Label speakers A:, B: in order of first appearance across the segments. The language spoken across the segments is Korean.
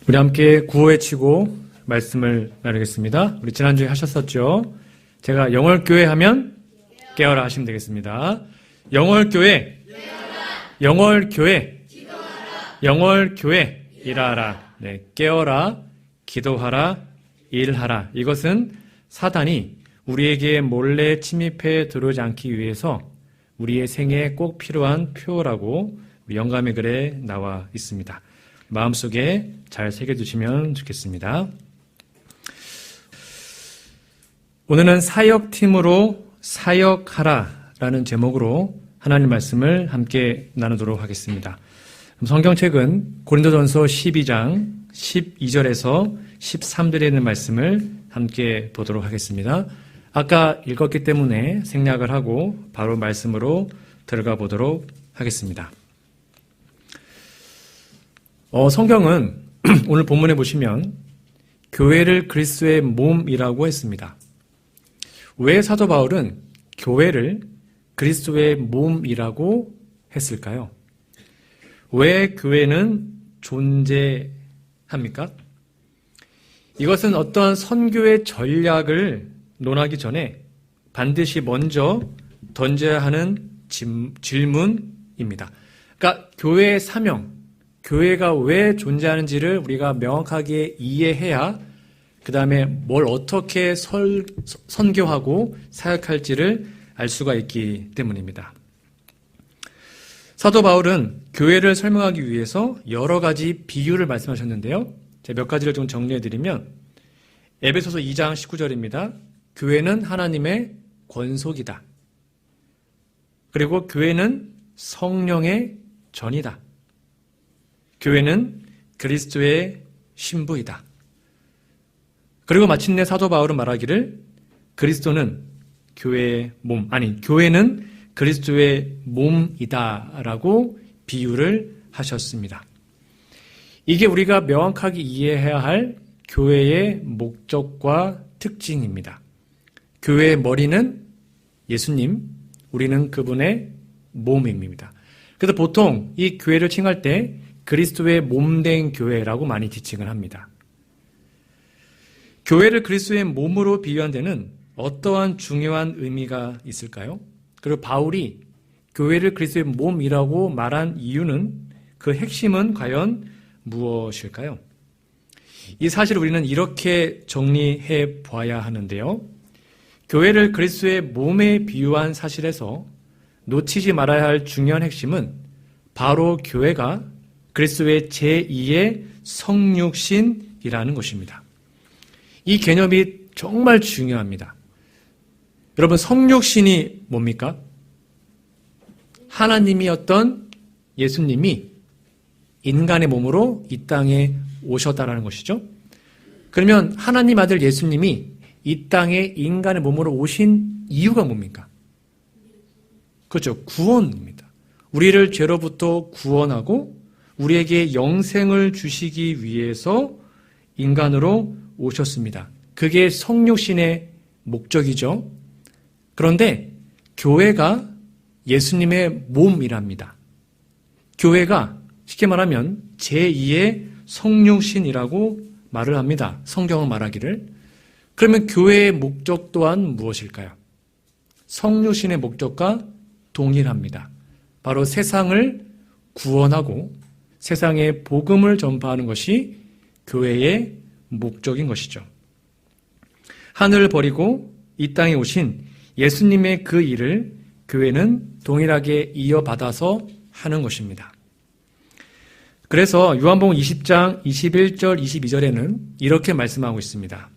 A: 우리 함께 구호 외치고 말씀을 나누겠습니다. 우리 지난주에 하셨었죠? 제가 영월교회 하면 깨어라 하시면 되겠습니다. 영월교회, 영월교회, 영월교회, 일하라. 네, 깨어라, 기도하라, 일하라. 이것은 사단이 우리에게 몰래 침입해 들어오지 않기 위해서 우리의 생애에 꼭 필요한 표어라고 우리 영감의 글에 나와 있습니다. 마음속에 잘 새겨두시면 좋겠습니다. 오늘은 사역팀으로 사역하라라는 제목으로 하나님 말씀을 함께 나누도록 하겠습니다. 성경책은 고린도전서 12장 12절에서 13절에 있는 말씀을 함께 보도록 하겠습니다. 아까 읽었기 때문에 생략을 하고 바로 말씀으로 들어가 보도록 하겠습니다. 성경은 오늘 본문에 보시면 교회를 그리스도의 몸이라고 했습니다. 왜 사도 바울은 교회를 그리스도의 몸이라고 했을까요? 왜 교회는 존재합니까? 이것은 어떤 선교의 전략을 논하기 전에 반드시 먼저 던져야 하는 질문입니다. 그러니까 교회의 사명, 교회가 왜 존재하는지를 우리가 명확하게 이해해야 그 다음에 뭘 어떻게 선교하고 사역할지를 알 수가 있기 때문입니다. 사도 바울은 교회를 설명하기 위해서 여러 가지 비유를 말씀하셨는데요. 제가 몇 가지를 좀 정리해드리면 에베소서 2장 19절입니다. 교회는 하나님의 권속이다. 그리고 교회는 성령의 전이다. 교회는 그리스도의 신부이다. 그리고 마침내 사도 바울은 말하기를 그리스도는 교회의 몸, 교회는 그리스도의 몸이다라고 비유를 하셨습니다. 이게 우리가 명확하게 이해해야 할 교회의 목적과 특징입니다. 교회의 머리는 예수님, 우리는 그분의 몸입니다. 그래서 보통 이 교회를 칭할 때 그리스도의 몸된 교회라고 많이 지칭을 합니다. 교회를 그리스도의 몸으로 비유한 데는 어떠한 중요한 의미가 있을까요? 그리고 바울이 교회를 그리스도의 몸이라고 말한 이유는 그 핵심은 과연 무엇일까요? 이 사실을 우리는 이렇게 정리해 보아야 하는데요. 교회를 그리스도의 몸에 비유한 사실에서 놓치지 말아야 할 중요한 핵심은 바로 교회가 그리스도의 제2의 성육신이라는 것입니다. 이 개념이 정말 중요합니다. 여러분, 성육신이 뭡니까? 하나님이었던 예수님이 인간의 몸으로 이 땅에 오셨다라는 것이죠. 그러면 하나님 아들 예수님이 이 땅에 인간의 몸으로 오신 이유가 뭡니까? 그렇죠. 구원입니다. 우리를 죄로부터 구원하고 우리에게 영생을 주시기 위해서 인간으로 오셨습니다. 그게 성육신의 목적이죠. 그런데 교회가 예수님의 몸이랍니다. 교회가 쉽게 말하면 제2의 성육신이라고 말을 합니다. 성경은 말하기를. 그러면 교회의 목적 또한 무엇일까요? 성육신의 목적과 동일합니다. 바로 세상을 구원하고 세상에 복음을 전파하는 것이 교회의 목적인 것이죠. 하늘을 버리고 이 땅에 오신 예수님의 그 일을 교회는 동일하게 이어받아서 하는 것입니다. 그래서 요한복음 20장 21절 22절에는 이렇게 말씀하고 있습니다.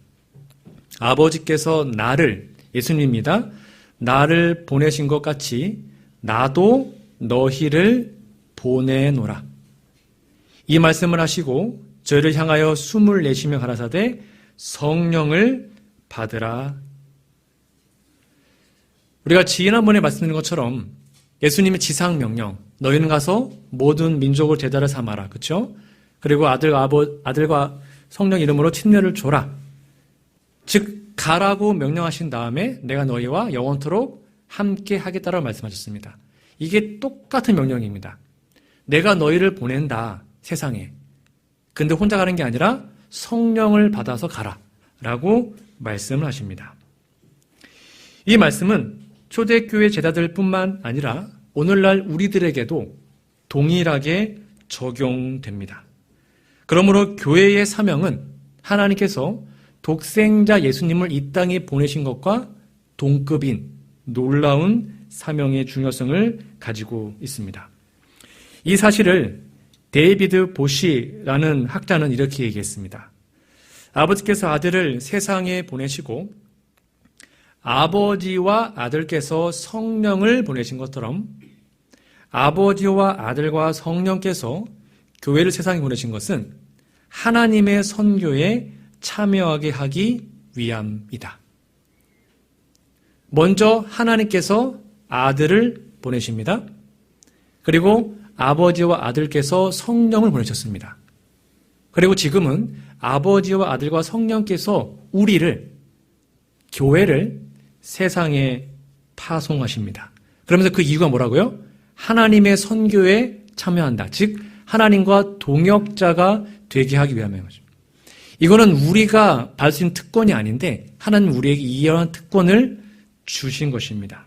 A: 아버지께서 나를, 예수님입니다, 나를 보내신 것 같이 나도 너희를 보내노라. 이 말씀을 하시고 저희를 향하여 숨을 내쉬며 가라사대 성령을 받으라. 우리가 지난번에 말씀드린 것처럼 예수님의 지상 명령, 너희는 가서 모든 민족을 제자를 삼아라. 그렇죠? 그리고 아들과 성령 이름으로 침례를 줘라. 즉 가라고 명령하신 다음에 내가 너희와 영원토록 함께 하겠다라고 말씀하셨습니다. 이게 똑같은 명령입니다. 내가 너희를 보낸다, 세상에. 근데 혼자 가는 게 아니라 성령을 받아서 가라 라고 말씀을 하십니다. 이 말씀은 초대교회 제자들뿐만 아니라 오늘날 우리들에게도 동일하게 적용됩니다. 그러므로 교회의 사명은 하나님께서 독생자 예수님을 이 땅에 보내신 것과 동급인 놀라운 사명의 중요성을 가지고 있습니다. 이 사실을 데이비드 보시라는 학자는 이렇게 얘기했습니다. 아버지께서 아들을 세상에 보내시고 아버지와 아들께서 성령을 보내신 것처럼 아버지와 아들과 성령께서 교회를 세상에 보내신 것은 하나님의 선교에 참여하게 하기 위함이다. 먼저 하나님께서 아들을 보내십니다. 그리고 아버지와 아들께서 성령을 보내셨습니다. 그리고 지금은 아버지와 아들과 성령께서 우리를, 교회를 세상에 파송하십니다. 그러면서 그 이유가 뭐라고요? 하나님의 선교에 참여한다. 즉 하나님과 동역자가 되게 하기 위함인 거죠. 이거는 우리가 받을 수 있는 특권이 아닌데 하나님 우리에게 이러한 특권을 주신 것입니다.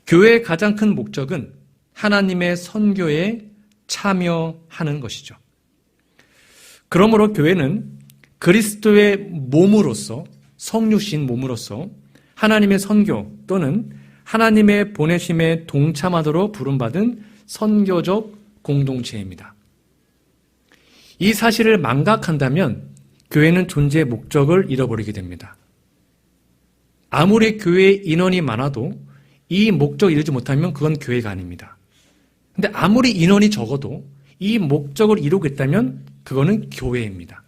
A: 교회의 가장 큰 목적은 하나님의 선교에 참여하는 것이죠. 그러므로 교회는 그리스도의 몸으로서, 성육신 몸으로서 하나님의 선교 또는 하나님의 보내심에 동참하도록 부름받은 선교적 공동체입니다. 이 사실을 망각한다면 교회는 존재의 목적을 잃어버리게 됩니다. 아무리 교회 인원이 많아도 이 목적을 이루지 못하면 그건 교회가 아닙니다. 근데 아무리 인원이 적어도 이 목적을 이루고 있다면 그거는 교회입니다.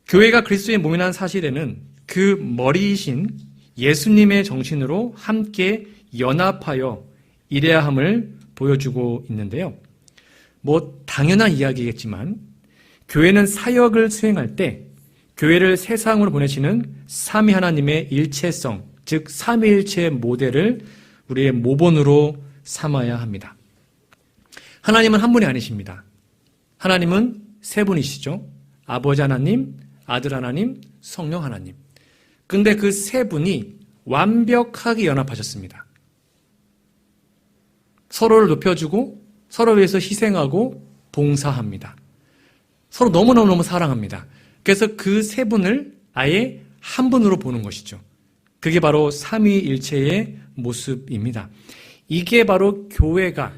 A: 교회가 그리스도의 몸이라는 사실에는 그 머리이신 예수님의 정신으로 함께 연합하여 일해야 함을 보여주고 있는데요. 당연한 이야기겠지만 교회는 사역을 수행할 때 교회를 세상으로 보내시는 삼위 하나님의 일체성, 즉 삼위일체의 모델을 우리의 모본으로 삼아야 합니다. 하나님은 한 분이 아니십니다. 하나님은 세 분이시죠. 아버지 하나님, 아들 하나님, 성령 하나님. 근데 그 세 분이 완벽하게 연합하셨습니다. 서로를 높여주고 서로 위해서 희생하고 봉사합니다. 서로 너무너무 사랑합니다. 그래서 그 세 분을 아예 한 분으로 보는 것이죠. 그게 바로 삼위일체의 모습입니다. 이게 바로 교회가,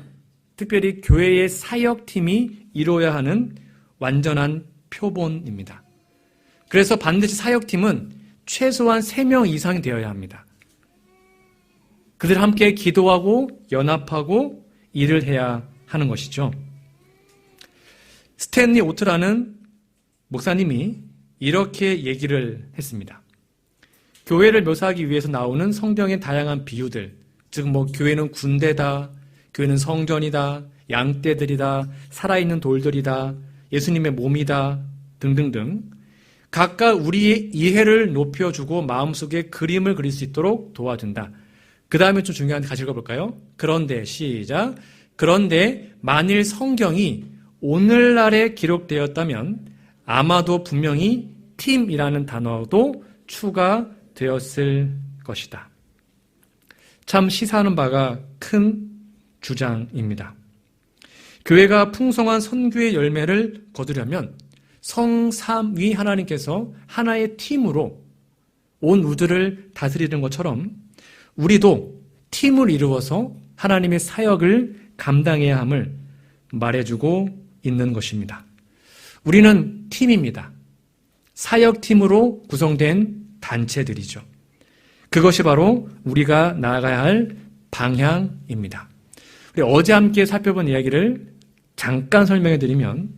A: 특별히 교회의 사역팀이 이루어야 하는 완전한 표본입니다. 그래서 반드시 사역팀은 최소한 3명 이상이 되어야 합니다. 그들 함께 기도하고 연합하고 일을 해야 하는 것이죠. 스탠리 오트라는 목사님이 이렇게 얘기를 했습니다. 교회를 묘사하기 위해서 나오는 성경의 다양한 비유들, 즉 교회는 군대다, 교회는 성전이다, 양떼들이다, 살아있는 돌들이다, 예수님의 몸이다 등등등 각각 우리의 이해를 높여주고 마음속에 그림을 그릴 수 있도록 도와준다. 그 다음에 좀 중요한 같이 읽어볼까요? 그런데 시작. 그런데 만일 성경이 오늘날에 기록되었다면 아마도 분명히 팀이라는 단어도 추가되었을 것이다. 참 시사하는 바가 큰 주장입니다. 교회가 풍성한 선교의 열매를 거두려면 성삼위 하나님께서 하나의 팀으로 온 우주를 다스리는 것처럼 우리도 팀을 이루어서 하나님의 사역을 감당해야 함을 말해주고 있는 것입니다. 우리는 팀입니다. 사역팀으로 구성된 단체들이죠. 그것이 바로 우리가 나아가야 할 방향입니다. 우리 어제 함께 살펴본 이야기를 잠깐 설명해 드리면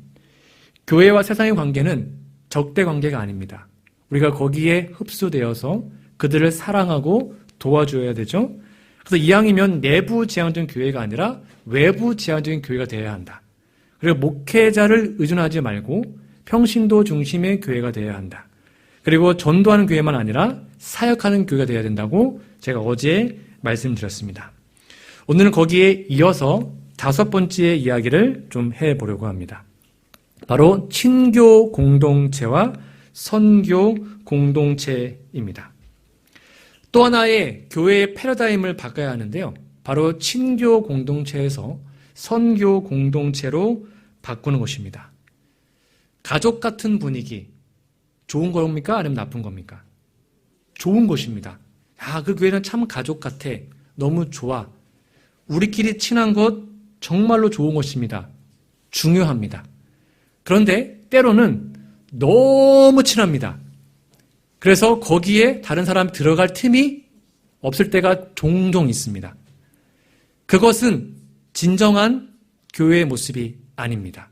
A: 교회와 세상의 관계는 적대 관계가 아닙니다. 우리가 거기에 흡수되어서 그들을 사랑하고 도와줘야 되죠. 그래서 이왕이면 내부 지향적인 교회가 아니라 외부 지향적인 교회가 되어야 한다. 그리고 목회자를 의존하지 말고 평신도 중심의 교회가 되어야 한다. 그리고 전도하는 교회만 아니라 사역하는 교회가 되어야 된다고 제가 어제 말씀드렸습니다. 오늘은 거기에 이어서 다섯 번째 이야기를 좀 해보려고 합니다. 바로 친교 공동체와 선교 공동체입니다. 또 하나의 교회의 패러다임을 바꿔야 하는데요. 바로 친교 공동체에서 선교 공동체로 바꾸는 것입니다. 가족 같은 분위기, 좋은 겁니까? 아니면 나쁜 겁니까? 좋은 것입니다. 그 교회는 참 가족 같아. 너무 좋아. 우리끼리 친한 것 정말로 좋은 것입니다. 중요합니다. 그런데 때로는 너무 친합니다. 그래서 거기에 다른 사람이 들어갈 틈이 없을 때가 종종 있습니다. 그것은 진정한 교회의 모습이 아닙니다.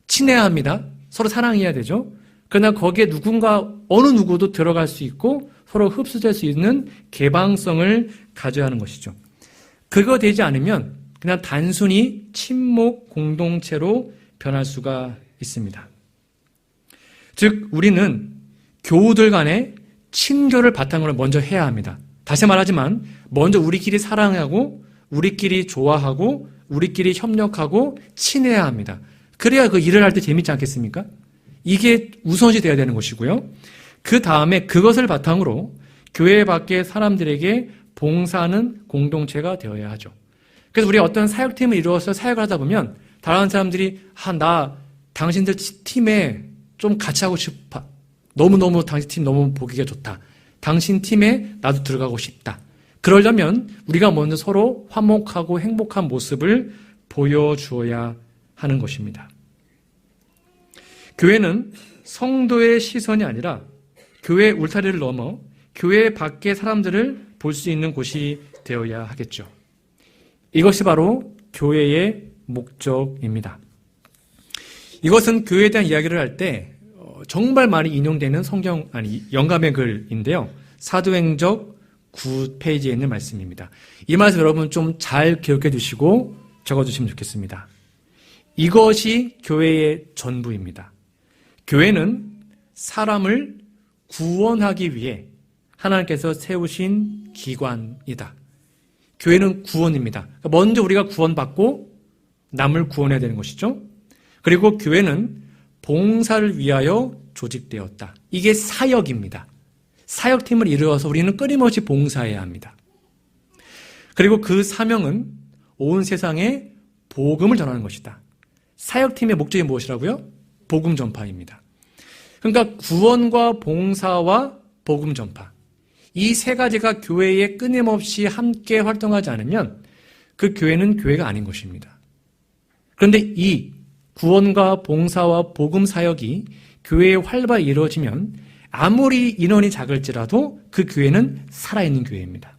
A: 친해야 합니다. 서로 사랑해야 되죠. 그러나 거기에 누군가 어느 누구도 들어갈 수 있고 서로 흡수될 수 있는 개방성을 가져야 하는 것이죠. 그거 되지 않으면 그냥 단순히 친목 공동체로 변할 수가 있습니다. 즉 우리는 교우들 간에 친교를 바탕으로 먼저 해야 합니다. 다시 말하지만 먼저 우리끼리 사랑하고 우리끼리 좋아하고 우리끼리 협력하고 친해야 합니다. 그래야 그 일을 할 때 재밌지 않겠습니까? 이게 우선시 돼야 되는 것이고요. 그 다음에 그것을 바탕으로 교회 밖의 사람들에게 봉사하는 공동체가 되어야 하죠. 그래서 우리가 어떤 사역팀을 이루어서 사역을 하다 보면 다른 사람들이 나 당신들 팀에 좀 같이 하고 싶어. 너무너무 당신 팀 너무 보기가 좋다. 당신 팀에 나도 들어가고 싶다. 그러려면 우리가 먼저 서로 화목하고 행복한 모습을 보여주어야 하는 것입니다. 교회는 성도의 시선이 아니라 교회 울타리를 넘어 교회 밖의 사람들을 볼 수 있는 곳이 되어야 하겠죠. 이것이 바로 교회의 목적입니다. 이것은 교회에 대한 이야기를 할 때 정말 많이 인용되는 영감의 글인데요. 사도행적 9페이지에 있는 말씀입니다. 이 말씀 여러분 좀 잘 기억해 두시고 적어주시면 좋겠습니다. 이것이 교회의 전부입니다. 교회는 사람을 구원하기 위해 하나님께서 세우신 기관이다. 교회는 구원입니다. 먼저 우리가 구원받고 남을 구원해야 되는 것이죠. 그리고 교회는 봉사를 위하여 조직되었다. 이게 사역입니다. 사역팀을 이루어서 우리는 끊임없이 봉사해야 합니다. 그리고 그 사명은 온 세상에 복음을 전하는 것이다. 사역팀의 목적이 무엇이라고요? 복음 전파입니다. 그러니까 구원과 봉사와 복음 전파. 이 세 가지가 교회에 끊임없이 함께 활동하지 않으면 그 교회는 교회가 아닌 것입니다. 그런데 이 구원과 봉사와 복음 사역이 교회에 활발히 이루어지면 아무리 인원이 작을지라도 그 교회는 살아있는 교회입니다.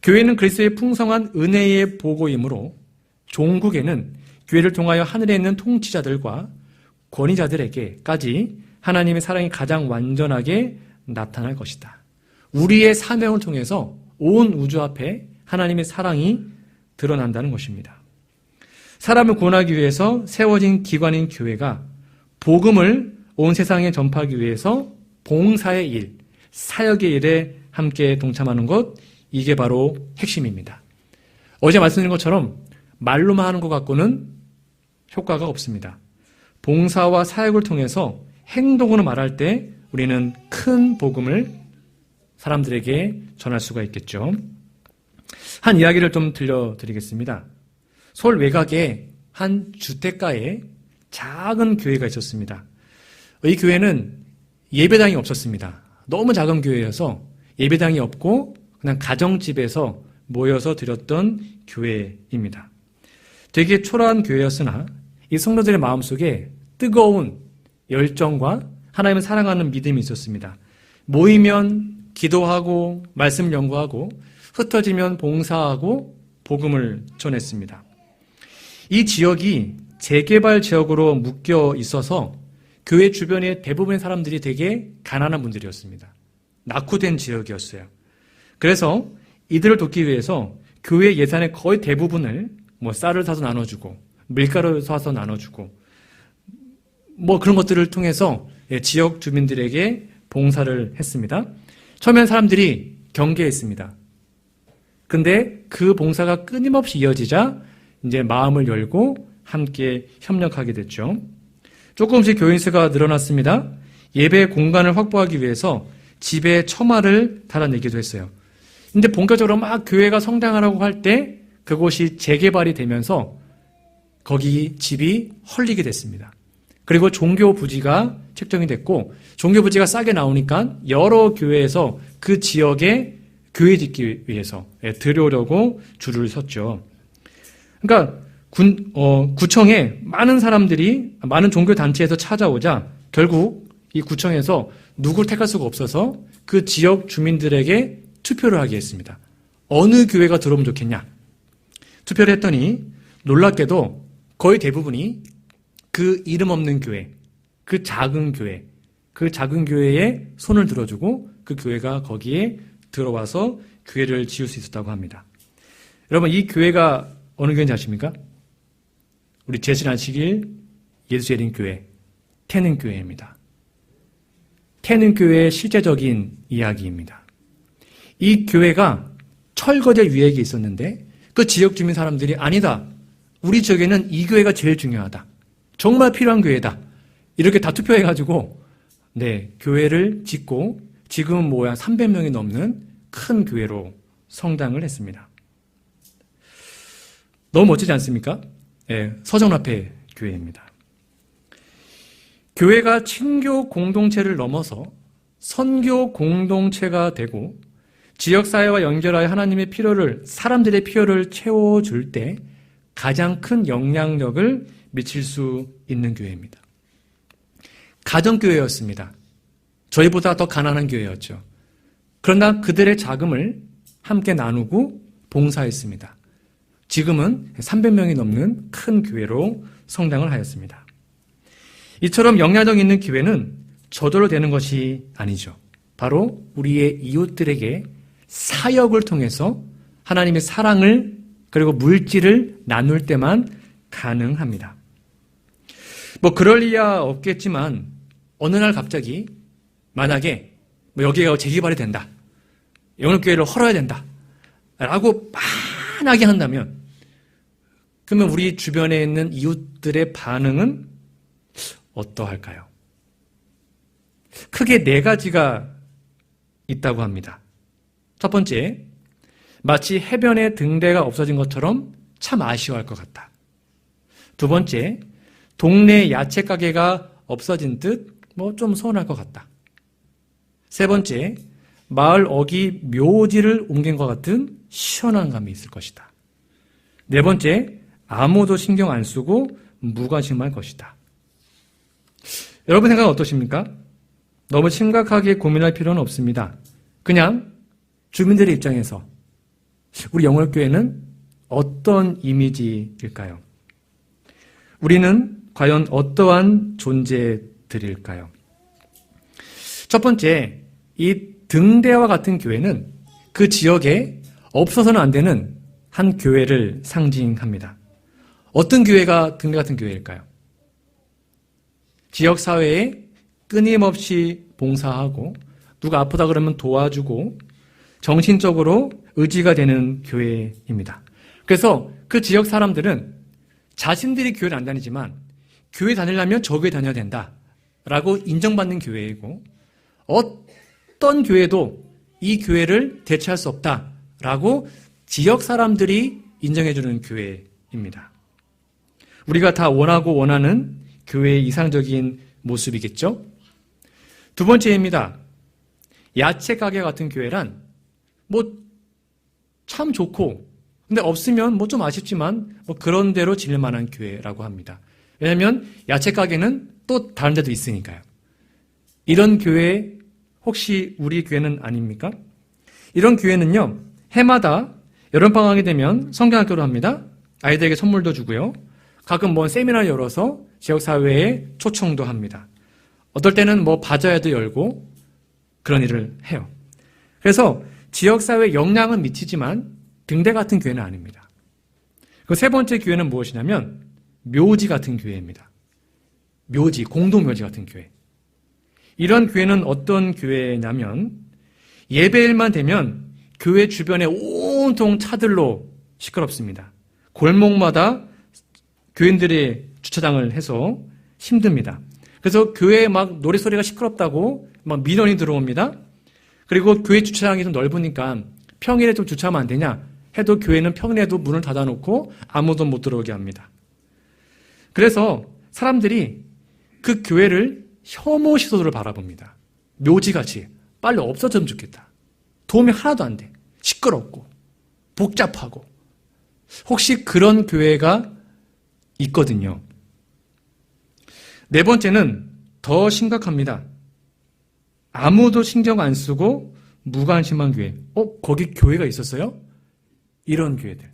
A: 교회는 그리스도의 풍성한 은혜의 보고이므로 종국에는 교회를 통하여 하늘에 있는 통치자들과 권위자들에게까지 하나님의 사랑이 가장 완전하게 나타날 것이다. 우리의 사명을 통해서 온 우주 앞에 하나님의 사랑이 드러난다는 것입니다. 사람을 구원하기 위해서 세워진 기관인 교회가 복음을 온 세상에 전파하기 위해서 봉사의 일, 사역의 일에 함께 동참하는 것, 이게 바로 핵심입니다. 어제 말씀드린 것처럼 말로만 하는 것 갖고는 효과가 없습니다. 봉사와 사역을 통해서 행동으로 말할 때 우리는 큰 복음을 사람들에게 전할 수가 있겠죠. 한 이야기를 좀 들려드리겠습니다. 서울 외곽에 한 주택가에 작은 교회가 있었습니다. 이 교회는 예배당이 없었습니다. 너무 작은 교회여서 예배당이 없고 그냥 가정집에서 모여서 드렸던 교회입니다. 되게 초라한 교회였으나 이 성도들의 마음속에 뜨거운 열정과 하나님을 사랑하는 믿음이 있었습니다. 모이면 기도하고 말씀 연구하고 흩어지면 봉사하고 복음을 전했습니다. 이 지역이 재개발 지역으로 묶여 있어서 교회 주변의 대부분의 사람들이 되게 가난한 분들이었습니다. 낙후된 지역이었어요. 그래서 이들을 돕기 위해서 교회 예산의 거의 대부분을 쌀을 사서 나눠주고 밀가루를 사서 나눠주고 그런 것들을 통해서 지역 주민들에게 봉사를 했습니다. 처음엔 사람들이 경계했습니다. 근데 그 봉사가 끊임없이 이어지자 이제 마음을 열고 함께 협력하게 됐죠. 조금씩 교인 수가 늘어났습니다. 예배 공간을 확보하기 위해서 집에 처마를 달아내기도 했어요. 근데 본격적으로 막 교회가 성장하라고 할 때 그곳이 재개발이 되면서 거기 집이 헐리게 됐습니다. 그리고 종교 부지가 책정이 됐고 종교 부지가 싸게 나오니까 여러 교회에서 그 지역에 교회 짓기 위해서 들여오려고 줄을 섰죠. 그러니까 구청에 많은 사람들이 많은 종교 단체에서 찾아오자 결국 이 구청에서 누구를 택할 수가 없어서 그 지역 주민들에게 투표를 하게 했습니다. 어느 교회가 들어오면 좋겠냐? 투표를 했더니 놀랍게도 거의 대부분이 그 이름 없는 교회, 그 작은 교회에 손을 들어주고 그 교회가 거기에 들어와서 교회를 지을 수 있었다고 합니다. 여러분, 이 교회가 어느 교회인지 아십니까? 우리 제신하시길 예수재림교회 태능교회입니다. 태능교회의 실제적인 이야기입니다. 이 교회가 철거제 위에 있었는데 그 지역 주민 사람들이 아니다. 우리 지역에는 이 교회가 제일 중요하다. 정말 필요한 교회다. 이렇게 다 투표해가지고 교회를 짓고 지금은 한 300명이 넘는 큰 교회로 성장을 했습니다. 너무 멋지지 않습니까? 서정라페 교회입니다. 교회가 친교 공동체를 넘어서 선교 공동체가 되고 지역사회와 연결하여 하나님의 필요를, 사람들의 필요를 채워줄 때 가장 큰 영향력을 미칠 수 있는 교회입니다. 가정교회였습니다. 저희보다 더 가난한 교회였죠. 그러나 그들의 자금을 함께 나누고 봉사했습니다. 지금은 300명이 넘는 큰 교회로 성장을 하였습니다. 이처럼 영향력 있는 교회는 저절로 되는 것이 아니죠. 바로 우리의 이웃들에게 사역을 통해서 하나님의 사랑을 그리고 물질을 나눌 때만 가능합니다. 그럴 리야 없겠지만 어느 날 갑자기 만약에 여기가 재개발이 된다. 영월교회를 헐어야 된다. 라고 만하게 한다면 그러면 우리 주변에 있는 이웃들의 반응은 어떠할까요? 크게 4가지가 있다고 합니다. 첫 번째, 마치 해변에 등대가 없어진 것처럼 참 아쉬워할 것 같다. 두 번째, 동네 야채 가게가 없어진 듯 좀 서운할 것 같다. 세 번째, 마을 어귀 묘지를 옮긴 것 같은 시원한 감이 있을 것이다. 네 번째, 아무도 신경 안 쓰고 무관심할 것이다. 여러분 생각은 어떠십니까? 너무 심각하게 고민할 필요는 없습니다. 그냥 주민들의 입장에서 우리 영월교회는 어떤 이미지일까요? 우리는 과연 어떠한 존재들일까요? 첫 번째, 이 등대와 같은 교회는 그 지역에 없어서는 안 되는 한 교회를 상징합니다. 어떤 교회가 등대 같은 교회일까요? 지역사회에 끊임없이 봉사하고 누가 아프다 그러면 도와주고 정신적으로 의지가 되는 교회입니다. 그래서 그 지역 사람들은 자신들이 교회를 안 다니지만 교회 다니려면 저 교회 다녀야 된다라고 인정받는 교회이고 어떤 교회도 이 교회를 대체할 수 없다라고 지역 사람들이 인정해주는 교회입니다. 우리가 다 원하는 교회의 이상적인 모습이겠죠? 두 번째입니다. 야채 가게 같은 교회란 참 좋고 근데 없으면 좀 아쉽지만 그런 대로 지낼 만한 교회라고 합니다. 왜냐하면 야채 가게는 또 다른 데도 있으니까요. 이런 교회 혹시 우리 교회는 아닙니까? 이런 교회는요. 해마다 여름방학이 되면 성경학교를 합니다. 아이들에게 선물도 주고요. 가끔 세미나를 열어서 지역사회에 초청도 합니다. 어떨 때는 바자회도 열고 그런 일을 해요. 그래서 지역사회에 영향은 미치지만 등대 같은 교회는 아닙니다. 그 세 번째 교회는 무엇이냐면 묘지 같은 교회입니다. 묘지, 공동묘지 같은 교회. 이런 교회는 어떤 교회냐면 예배일만 되면 교회 주변에 온통 차들로 시끄럽습니다. 골목마다 교인들의 주차장을 해서 힘듭니다. 그래서 교회에 막 노래소리가 시끄럽다고 막 민원이 들어옵니다. 그리고 교회 주차장이 좀 넓으니까 평일에 좀 주차하면 안 되냐 해도 교회는 평일에도 문을 닫아놓고 아무도 못 들어오게 합니다. 그래서 사람들이 그 교회를 혐오 시선으로 바라봅니다. 묘지같이 빨리 없어졌으면 좋겠다. 도움이 하나도 안 돼. 시끄럽고 복잡하고. 혹시 그런 교회가 있거든요. 네 번째는 더 심각합니다. 아무도 신경 안 쓰고 무관심한 교회. 거기 교회가 있었어요? 이런 교회들.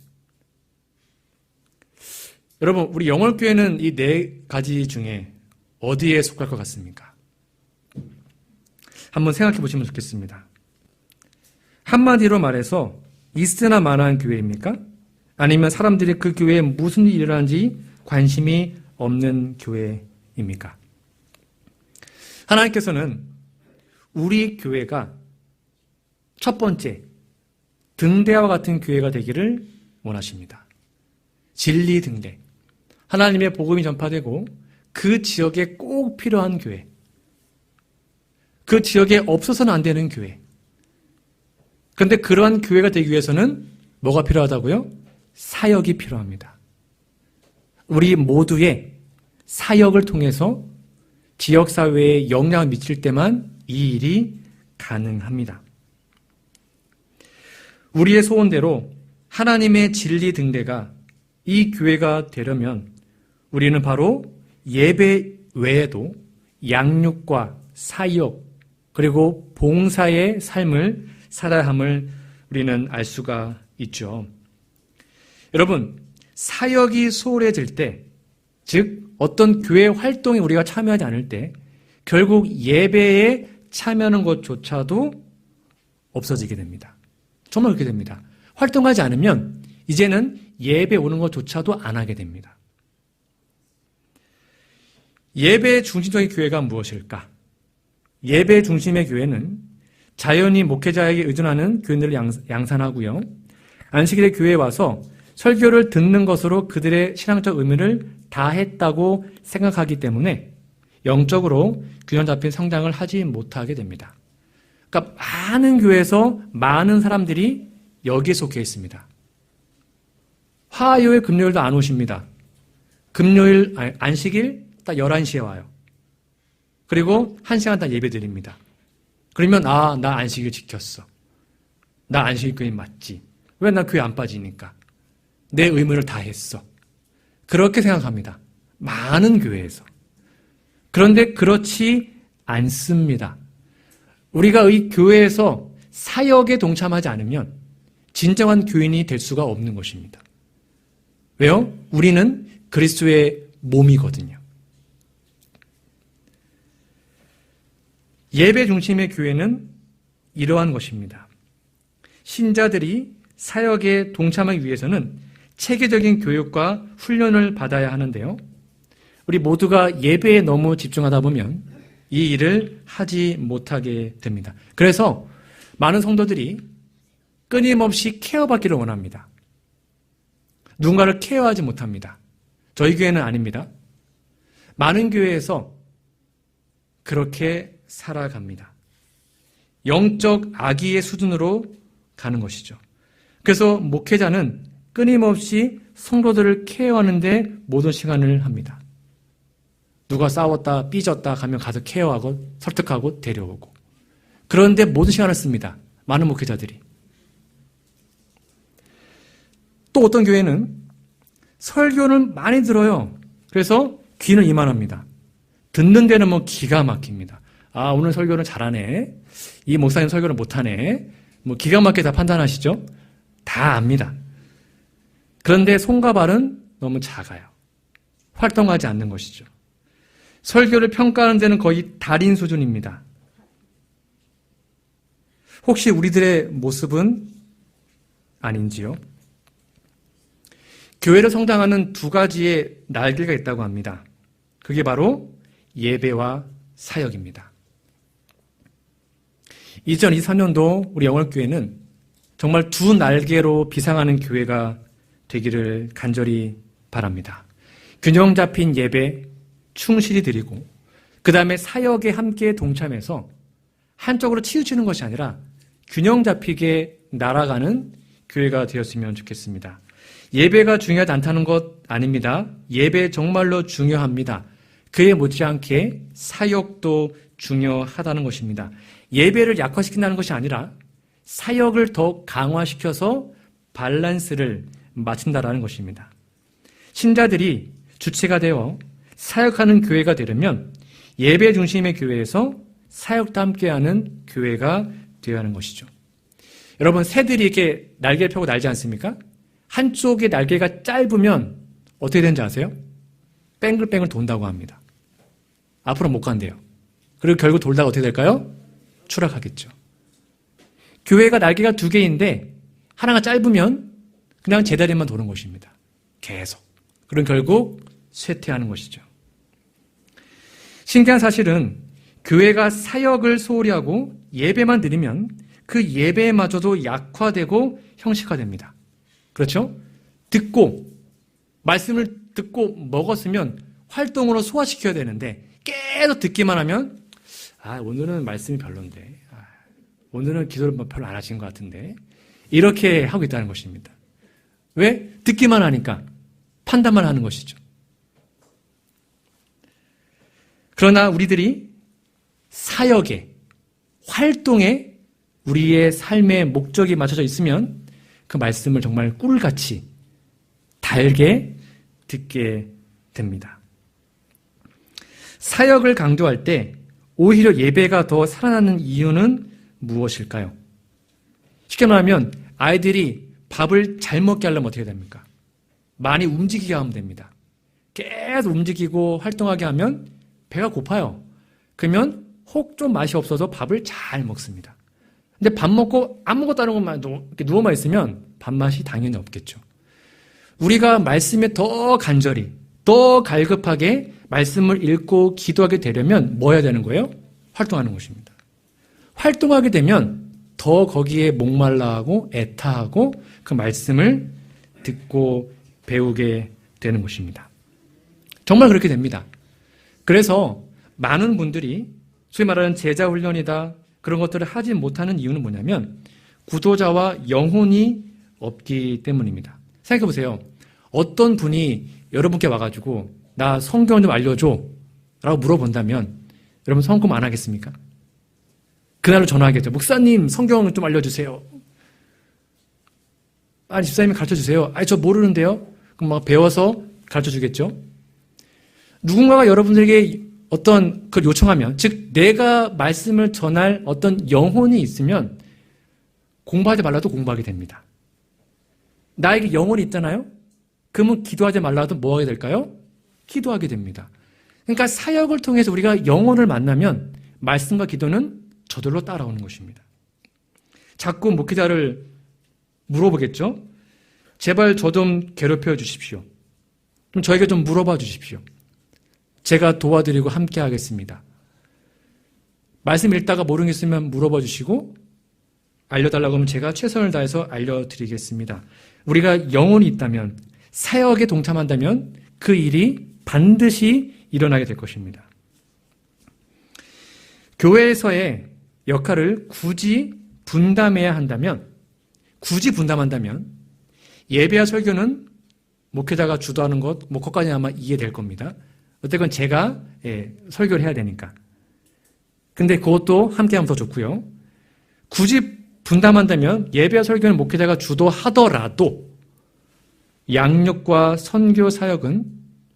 A: 여러분, 우리 영월교회는 이 네 가지 중에 어디에 속할 것 같습니까? 한번 생각해 보시면 좋겠습니다. 한마디로 말해서 있으나 마나한 교회입니까? 아니면 사람들이 그 교회에 무슨 일이 일어나는지 관심이 없는 교회입니까? 하나님께서는 우리 교회가 첫 번째, 등대와 같은 교회가 되기를 원하십니다. 진리 등대. 하나님의 복음이 전파되고 그 지역에 꼭 필요한 교회. 그 지역에 없어서는 안 되는 교회. 그런데 그러한 교회가 되기 위해서는 뭐가 필요하다고요? 사역이 필요합니다. 우리 모두의 사역을 통해서 지역사회에 영향을 미칠 때만 이 일이 가능합니다. 우리의 소원대로 하나님의 진리 등대가 이 교회가 되려면 우리는 바로 예배 외에도 양육과 사역 그리고 봉사의 삶을 살아야 함을 우리는 알 수가 있죠. 여러분, 사역이 소홀해질 때, 즉 어떤 교회 활동에 우리가 참여하지 않을 때 결국 예배에 참여하는 것조차도 없어지게 됩니다. 정말 그렇게 됩니다. 활동하지 않으면 이제는 예배 오는 것조차도 안 하게 됩니다. 예배 중심적인 교회가 무엇일까? 예배 중심의 교회는 자연히 목회자에게 의존하는 교인들을 양산하고요. 안식일에 교회에 와서 설교를 듣는 것으로 그들의 신앙적 의미를 다했다고 생각하기 때문에 영적으로 균형 잡힌 성장을 하지 못하게 됩니다. 그러니까 많은 교회에서 많은 사람들이 여기에 속해 있습니다. 화요일, 금요일도 안 오십니다. 안식일 딱 11시에 와요. 그리고 1시간 딱 예배 드립니다. 그러면 나 안식일 지켰어. 나 안식일 교인 맞지. 왜 나 교회 안 빠지니까. 내 의무를 다 했어. 그렇게 생각합니다. 많은 교회에서. 그런데 그렇지 않습니다. 우리가 이 교회에서 사역에 동참하지 않으면 진정한 교인이 될 수가 없는 것입니다. 왜요? 우리는 그리스도의 몸이거든요. 예배 중심의 교회는 이러한 것입니다. 신자들이 사역에 동참하기 위해서는 체계적인 교육과 훈련을 받아야 하는데요. 우리 모두가 예배에 너무 집중하다 보면 이 일을 하지 못하게 됩니다. 그래서 많은 성도들이 끊임없이 케어받기를 원합니다. 누군가를 케어하지 못합니다. 저희 교회는 아닙니다. 많은 교회에서 그렇게 살아갑니다. 영적 아기의 수준으로 가는 것이죠. 그래서 목회자는 끊임없이 성도들을 케어하는데 모든 시간을 합니다. 누가 싸웠다, 삐졌다 하면 가서 케어하고 설득하고 데려오고. 그런데 모든 시간을 씁니다. 많은 목회자들이. 또 어떤 교회는 설교는 많이 들어요. 그래서 귀는 이만합니다. 듣는 데는 뭐 기가 막힙니다. 오늘 설교는 잘하네. 이 목사님 설교를 못하네. 뭐 기가 막히게 다 판단하시죠? 다 압니다. 그런데 손과 발은 너무 작아요. 활동하지 않는 것이죠. 설교를 평가하는 데는 거의 달인 수준입니다. 혹시 우리들의 모습은 아닌지요? 교회를 성장하는 두 가지의 날개가 있다고 합니다. 그게 바로 예배와 사역입니다. 2023년도 우리 영월교회는 정말 두 날개로 비상하는 교회가 되기를 간절히 바랍니다. 균형 잡힌 예배 충실히 드리고 그 다음에 사역에 함께 동참해서 한쪽으로 치우치는 것이 아니라 균형 잡히게 날아가는 교회가 되었으면 좋겠습니다. 예배가 중요하지 않다는 것 아닙니다. 예배 정말로 중요합니다. 그에 못지않게 사역도 중요하다는 것입니다. 예배를 약화시킨다는 것이 아니라 사역을 더 강화시켜서 밸런스를 맞춘다는 것입니다. 신자들이 주체가 되어 사역하는 교회가 되려면 예배 중심의 교회에서 사역도 함께하는 교회가 되어야 하는 것이죠. 여러분, 새들이 이렇게 날개를 펴고 날지 않습니까? 한쪽의 날개가 짧으면 어떻게 되는지 아세요? 뺑글뺑글 돈다고 합니다. 앞으로 못 간대요. 그리고 결국 돌다가 어떻게 될까요? 추락하겠죠. 교회가 날개가 2개인데 하나가 짧으면 그냥 제자리만 도는 것입니다. 계속. 그럼 결국 쇠퇴하는 것이죠. 신기한 사실은 교회가 사역을 소홀히 하고 예배만 드리면 그 예배마저도 약화되고 형식화됩니다. 그렇죠? 말씀을 듣고 먹었으면 활동으로 소화시켜야 되는데 계속 듣기만 하면 오늘은 말씀이 별론데 오늘은 기도를 별로 안 하신 것 같은데 이렇게 하고 있다는 것입니다. 왜? 듣기만 하니까 판단만 하는 것이죠. 그러나 우리들이 사역에, 활동에 우리의 삶의 목적이 맞춰져 있으면 그 말씀을 정말 꿀같이 달게 듣게 됩니다. 사역을 강조할 때 오히려 예배가 더 살아나는 이유는 무엇일까요? 쉽게 말하면 아이들이 밥을 잘 먹게 하려면 어떻게 됩니까? 많이 움직이게 하면 됩니다. 계속 움직이고 활동하게 하면 배가 고파요. 그러면 혹 좀 맛이 없어서 밥을 잘 먹습니다. 근데 밥 먹고 아무것도 안 하고 이렇게 누워만 있으면 밥맛이 당연히 없겠죠. 우리가 말씀에 더 간절히, 더 갈급하게 말씀을 읽고 기도하게 되려면 뭐 해야 되는 거예요? 활동하는 것입니다. 활동하게 되면 더 거기에 목말라하고 애타하고 그 말씀을 듣고 배우게 되는 것입니다. 정말 그렇게 됩니다. 그래서 많은 분들이 소위 말하는 제자 훈련이다 그런 것들을 하지 못하는 이유는 뭐냐면 구도자와 영혼이 없기 때문입니다. 생각해 보세요. 어떤 분이 여러분께 와가지고 나 성경 좀 알려줘 라고 물어본다면 여러분 성금 안 하겠습니까? 그날로 전화하겠죠. 목사님 성경 좀 알려주세요. 아니 집사님이 가르쳐주세요. 아니 저 모르는데요. 그럼 막 배워서 가르쳐주겠죠. 누군가가 여러분들에게 어떤 걸 요청하면, 즉 내가 말씀을 전할 어떤 영혼이 있으면 공부하지 말라도 공부하게 됩니다. 나에게 영혼이 있잖아요. 그러면 기도하지 말라도 뭐 하게 될까요? 기도하게 됩니다. 그러니까 사역을 통해서 우리가 영혼을 만나면 말씀과 기도는 저절로 따라오는 것입니다. 자꾸 목회자를 물어보겠죠. 제발 저 좀 괴롭혀 주십시오. 좀 저에게 좀 물어봐 주십시오. 제가 도와드리고 함께 하겠습니다. 말씀 읽다가 모르는 게 있으면 물어봐 주시고 알려달라고 하면 제가 최선을 다해서 알려드리겠습니다. 우리가 영혼이 있다면, 사역에 동참한다면 그 일이 반드시 일어나게 될 것입니다. 교회에서의 역할을 굳이 분담한다면 예배와 설교는 목회자가 주도하는 것, 그것까지 아마 이해될 겁니다. 어쨌건 제가 설교를 해야 되니까. 근데 그것도 함께하면 더 좋고요. 굳이 분담한다면 예배와 설교는 목회자가 주도하더라도 양육과 선교 사역은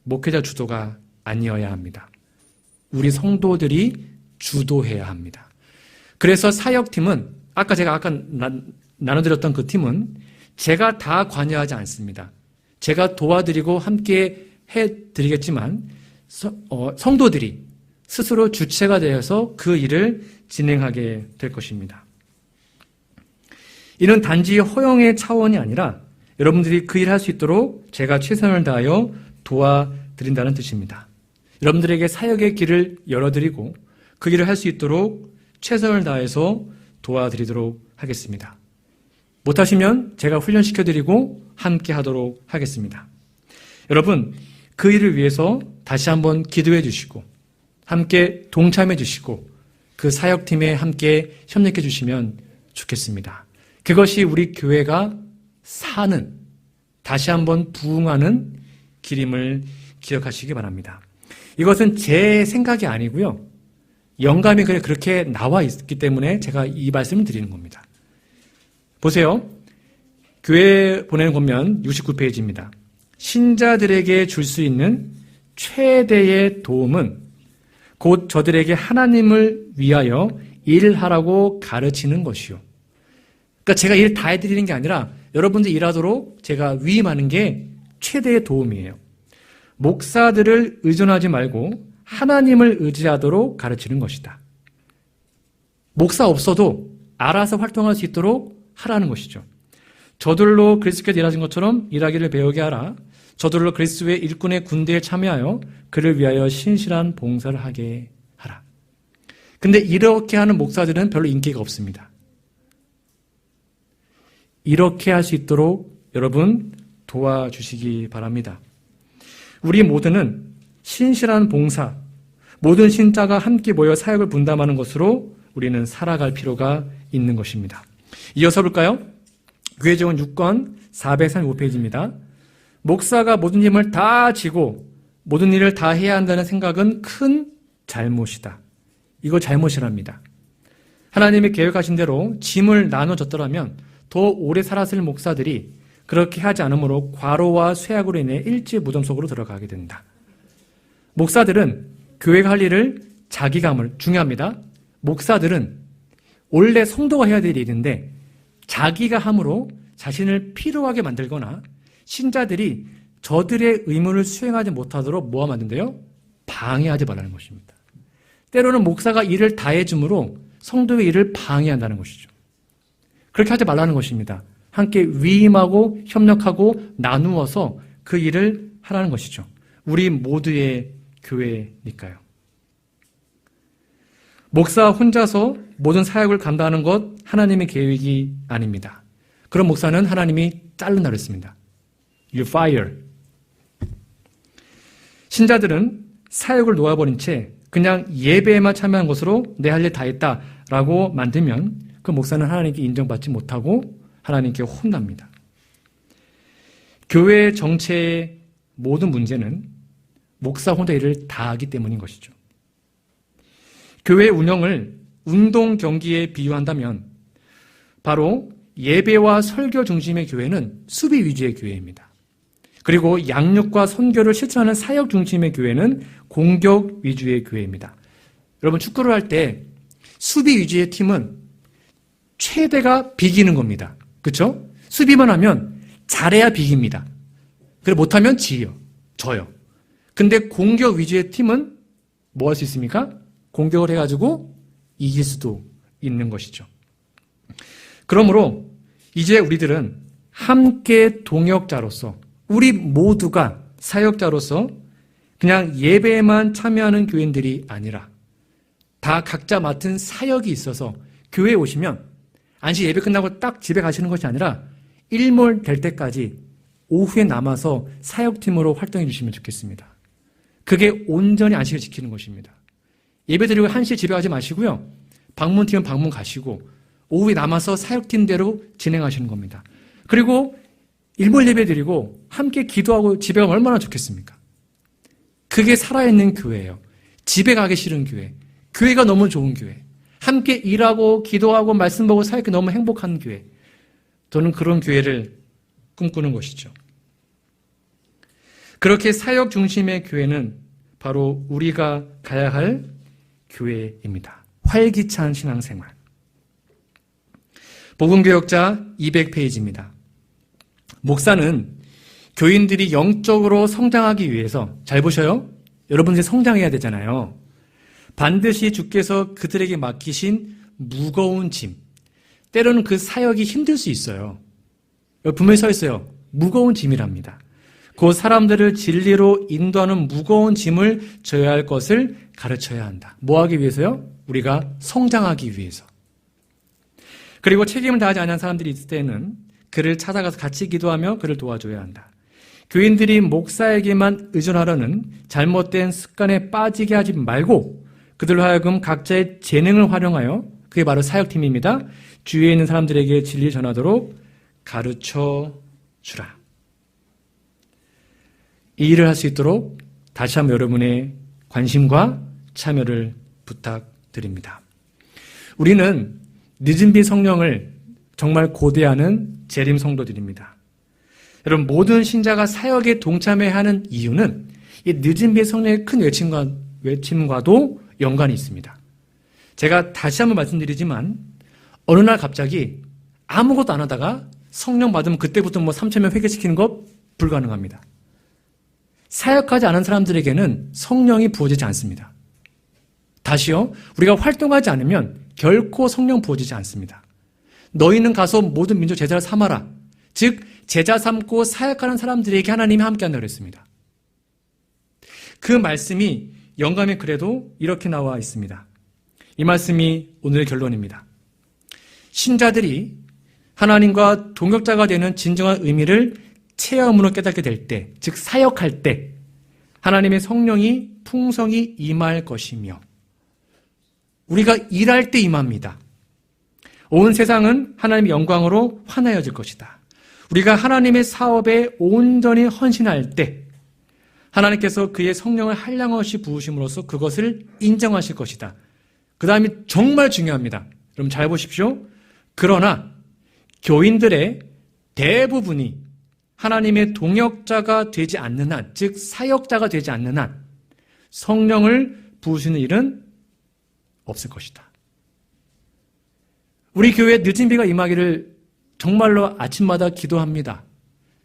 A: 목회자 주도가 아니어야 합니다. 우리 성도들이 주도해야 합니다. 그래서 사역팀은 제가 나눠드렸던 그 팀은 제가 다 관여하지 않습니다. 제가 도와드리고 함께 해드리겠지만 성도들이 스스로 주체가 되어서 그 일을 진행하게 될 것입니다. 이는 단지 허용의 차원이 아니라 여러분들이 그 일을 할 수 있도록 제가 최선을 다하여 도와드린다는 뜻입니다. 여러분들에게 사역의 길을 열어드리고 그 일을 할 수 있도록 최선을 다해서 도와드리도록 하겠습니다. 못하시면 제가 훈련시켜드리고 함께 하도록 하겠습니다. 여러분, 그 일을 위해서 다시 한번 기도해 주시고 함께 동참해 주시고 그 사역팀에 함께 협력해 주시면 좋겠습니다. 그것이 우리 교회가 사는, 다시 한번 부흥하는 길임을 기억하시기 바랍니다. 이것은 제 생각이 아니고요. 영감이 그렇게 나와 있기 때문에 제가 이 말씀을 드리는 겁니다. 보세요. 교회 보내는 권면 69페이지입니다. 신자들에게 줄 수 있는 최대의 도움은 곧 저들에게 하나님을 위하여 일하라고 가르치는 것이요. 그러니까 제가 일 다 해드리는 게 아니라 여러분들 일하도록 제가 위임하는 게 최대의 도움이에요. 목사들을 의존하지 말고 하나님을 의지하도록 가르치는 것이다. 목사 없어도 알아서 활동할 수 있도록 하라는 것이죠. 저들로 그리스도께서 일하신 것처럼 일하기를 배우게 하라. 저들로 그리스도의 일꾼의 군대에 참여하여 그를 위하여 신실한 봉사를 하게 하라. 근데 이렇게 하는 목사들은 별로 인기가 없습니다. 이렇게 할 수 있도록 여러분 도와주시기 바랍니다. 우리 모두는 신실한 봉사, 모든 신자가 함께 모여 사역을 분담하는 것으로 우리는 살아갈 필요가 있는 것입니다. 이어서 볼까요? 교회정원 6권 435페이지입니다. 목사가 모든 짐을 다 지고 모든 일을 다 해야 한다는 생각은 큰 잘못이다. 이거 잘못이랍니다. 하나님이 계획하신 대로 짐을 나눠줬더라면 더 오래 살았을 목사들이 그렇게 하지 않으므로 과로와 쇠약으로 인해 일찍 무덤 속으로 들어가게 된다. 목사들은 교회가 할 일을 자기가 함을 중요합니다. 목사들은 원래 성도가 해야 될 일인데 자기가 함으로 자신을 피로하게 만들거나 신자들이 저들의 의무를 수행하지 못하도록 뭐가 만든대요? 방해하지 말라는 것입니다. 때로는 목사가 일을 다 해줌으로 성도의 일을 방해한다는 것이죠. 그렇게 하지 말라는 것입니다. 함께 위임하고 협력하고 나누어서 그 일을 하라는 것이죠. 우리 모두의 교회니까요. 목사 혼자서 모든 사역을 감당하는 것 하나님의 계획이 아닙니다. 그런 목사는 하나님이 자른다 그랬습니다. You fire. 신자들은 사역을 놓아버린 채 그냥 예배에만 참여한 것으로 내 할 일 다 했다라고 만들면 그 목사는 하나님께 인정받지 못하고 하나님께 혼납니다. 교회 정체의 모든 문제는 목사 혼자 일을 다 하기 때문인 것이죠. 교회 운영을 운동 경기에 비유한다면 바로 예배와 설교 중심의 교회는 수비 위주의 교회입니다. 그리고 양육과 선교를 실천하는 사역 중심의 교회는 공격 위주의 교회입니다. 여러분 축구를 할 때 수비 위주의 팀은 최대가 비기는 겁니다. 그렇죠? 수비만 하면 잘해야 비깁니다. 그래 못하면 져요. 근데 공격 위주의 팀은 뭐 할 수 있습니까? 공격을 해가지고 이길 수도 있는 것이죠. 그러므로 이제 우리들은 함께 동역자로서 우리 모두가 사역자로서 그냥 예배에만 참여하는 교인들이 아니라 다 각자 맡은 사역이 있어서 교회에 오시면 안식 예배 끝나고 딱 집에 가시는 것이 아니라 일몰 될 때까지 오후에 남아서 사역팀으로 활동해 주시면 좋겠습니다. 그게 온전히 안식을 지키는 것입니다. 예배 드리고 1시에 집에 가지 마시고요. 방문팀은 방문 가시고 오후에 남아서 사역팀대로 진행하시는 겁니다. 그리고 일몰 예배 드리고 함께 기도하고 집에 가면 얼마나 좋겠습니까? 그게 살아있는 교회예요. 집에 가기 싫은 교회. 교회가 너무 좋은 교회. 함께 일하고 기도하고 말씀 보고 사역이 너무 행복한 교회. 저는 그런 교회를 꿈꾸는 것이죠. 그렇게 사역 중심의 교회는 바로 우리가 가야 할 교회입니다. 활기찬 신앙생활. 복음교역자 200페이지입니다. 목사는 교인들이 영적으로 성장하기 위해서, 잘 보셔요. 여러분들이 성장해야 되잖아요. 반드시 주께서 그들에게 맡기신 무거운 짐, 때로는 그 사역이 힘들 수 있어요. 분명히 서 있어요. 무거운 짐이랍니다. 그 사람들을 진리로 인도하는 무거운 짐을 져야 할 것을 가르쳐야 한다. 뭐 하기 위해서요? 우리가 성장하기 위해서. 그리고 책임을 다하지 않은 사람들이 있을 때는 그를 찾아가서 같이 기도하며 그를 도와줘야 한다. 교인들이 목사에게만 의존하려는 잘못된 습관에 빠지게 하지 말고 그들로 하여금 각자의 재능을 활용하여, 그게 바로 사역팀입니다, 주위에 있는 사람들에게 진리를 전하도록 가르쳐 주라. 이 일을 할 수 있도록 다시 한번 여러분의 관심과 참여를 부탁드립니다. 우리는 늦은 비 성령을 정말 고대하는 재림 성도들입니다. 여러분, 모든 신자가 사역에 동참해야 하는 이유는 이 늦은 비 성령의 큰 외침과도 연관이 있습니다. 제가 다시 한번 말씀드리지만 어느 날 갑자기 아무것도 안 하다가 성령 받으면 그때부터 3,000명 회개시키는 것 불가능합니다. 사역하지 않은 사람들에게는 성령이 부어지지 않습니다. 다시요, 우리가 활동하지 않으면 결코 성령 부어지지 않습니다. 너희는 가서 모든 민족 제자를 삼아라. 즉 제자 삼고 사역하는 사람들에게 하나님이 함께한다고 그랬습니다. 그 말씀이 영감의 글에도 이렇게 나와 있습니다. 이 말씀이 오늘의 결론입니다. 신자들이 하나님과 동역자가 되는 진정한 의미를 체험으로 깨닫게 될 때, 즉 사역할 때 하나님의 성령이 풍성히 임할 것이며 우리가 일할 때 임합니다. 온 세상은 하나님의 영광으로 환하여질 것이다. 우리가 하나님의 사업에 온전히 헌신할 때 하나님께서 그의 성령을 한량없이 부으심으로써 그것을 인정하실 것이다. 그 다음이 정말 중요합니다. 여러분 잘 보십시오. 그러나 교인들의 대부분이 하나님의 동역자가 되지 않는 한, 즉 사역자가 되지 않는 한 성령을 부으시는 일은 없을 것이다. 우리 교회에 늦은 비가 임하기를 정말로 아침마다 기도합니다.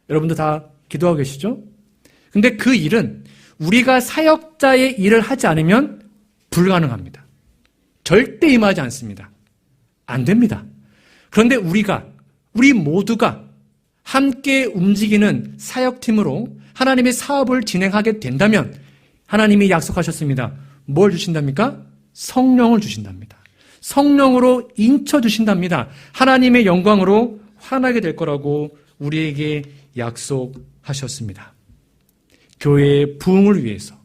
A: 여러분도 다 기도하고 계시죠? 근데 그 일은 우리가 사역자의 일을 하지 않으면 불가능합니다. 절대 임하지 않습니다. 안 됩니다. 그런데 우리 모두가 함께 움직이는 사역팀으로 하나님의 사업을 진행하게 된다면 하나님이 약속하셨습니다. 뭘 주신답니까? 성령을 주신답니다. 성령으로 인쳐주신답니다. 하나님의 영광으로 환하게 될 거라고 우리에게 약속하셨습니다. 교회의 부흥을 위해서,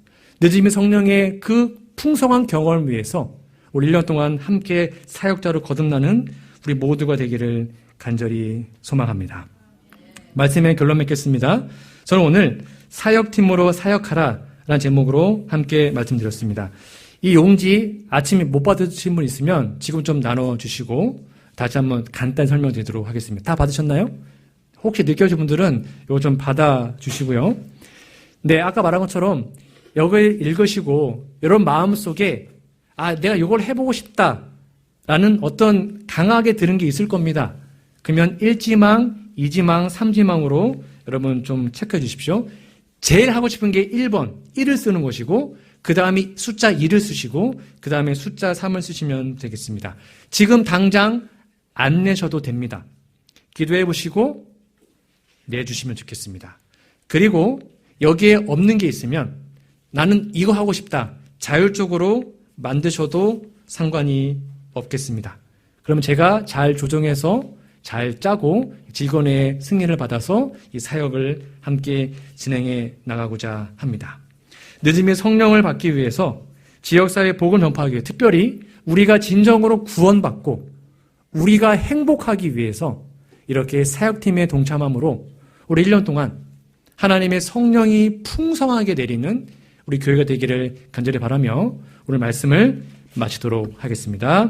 A: 늦음이 성령의 그 풍성한 경험을 위해서 우리 1년 동안 함께 사역자로 거듭나는 우리 모두가 되기를 간절히 소망합니다. 말씀의 결론 맺겠습니다. 저는 오늘 사역팀으로 사역하라 라는 제목으로 함께 말씀드렸습니다. 이 용지 아침에 못 받으신 분 있으면 지금 좀 나눠주시고 다시 한번 간단히 설명드리도록 하겠습니다. 다 받으셨나요? 혹시 느껴진 분들은 이거 좀 받아주시고요. 네, 아까 말한 것처럼 여기 읽으시고 여러분 마음속에 내가 이걸 해보고 싶다라는 어떤 강하게 들은 게 있을 겁니다. 그러면 1지망, 2지망, 3지망으로 여러분 좀 체크해 주십시오. 제일 하고 싶은 게 1번, 1을 쓰는 것이고 그 다음에 숫자 2를 쓰시고 그 다음에 숫자 3을 쓰시면 되겠습니다. 지금 당장 안 내셔도 됩니다. 기도해 보시고 내주시면 좋겠습니다. 그리고 여기에 없는 게 있으면 나는 이거 하고 싶다. 자율적으로 만드셔도 상관이 없겠습니다. 그러면 제가 잘 조정해서 잘 짜고 직원의 승인을 받아서 이 사역을 함께 진행해 나가고자 합니다. 늦음의 성령을 받기 위해서 지역사회 복음을 전파하기 위해 특별히 우리가 진정으로 구원받고 우리가 행복하기 위해서 이렇게 사역팀에 동참함으로 우리 1년 동안 하나님의 성령이 풍성하게 내리는 우리 교회가 되기를 간절히 바라며 오늘 말씀을 마치도록 하겠습니다.